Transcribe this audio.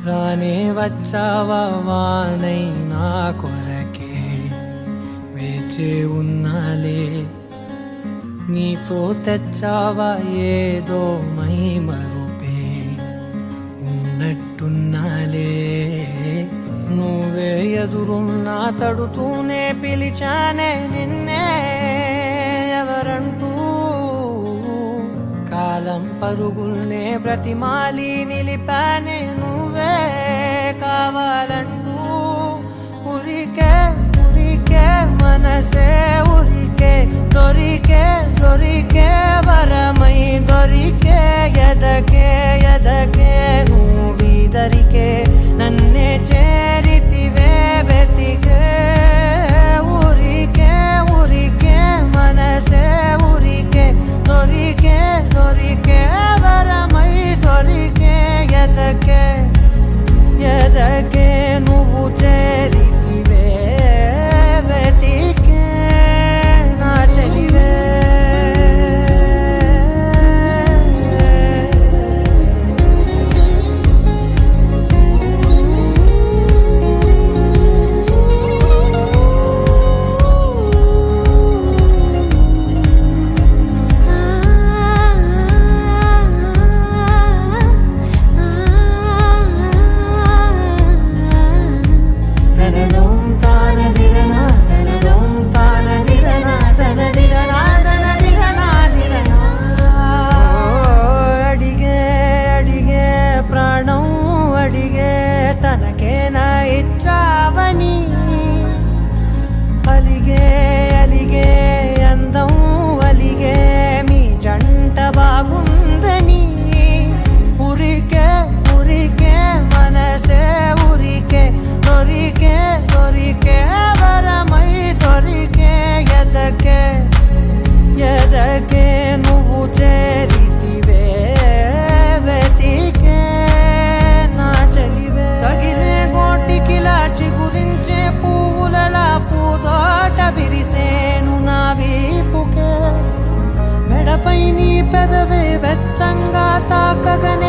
రానే వచ్చావా వానై నా కొరకే వేచే ఉన్నాలే నీతో తెచ్చావా ఏదో మై మరుపే ఉన్నట్టున్నాలే నువ్వే ఎదురున్నా తడుతూనే పిలిచానే నిన్నే ఎవరంటూ కాలం పరుగుల్నే బ్రతిమాలి నిలిపానే నువ్వే కావాలంటూ ఉరికే ఉరికే మనసే ఉరికే దొరికే దొరికే వరమై దొరికే ఎదకే ఎదకే నువ్విదరికే నన్నే చేరితివే వెతికే ఉరికే ఉరికే మనసే ఉరికే దొరికే దొరికే వరమై దొరికే ఎదకే ఎదకే నువ్వు చేరితివే వెతికే నా చెలివే తనకేనా ఇచ్చావని అలిగే అలిగే అందం అలిగే మీ జంట బాగుందని ఉరికే ఉరికే మనసే ఉరికే దొరికే దొరికే వరమై దొరికే ఎదకే ఎదకే నువ్వు చేరితివే వెతికే నా చెలివే తగిలే గోటికిలా చిగురించే పువ్వులలా పూదోట విరిసేను నా వీపుకే మెడపై నీ పెదవే వెచ్చంగా తాకగనే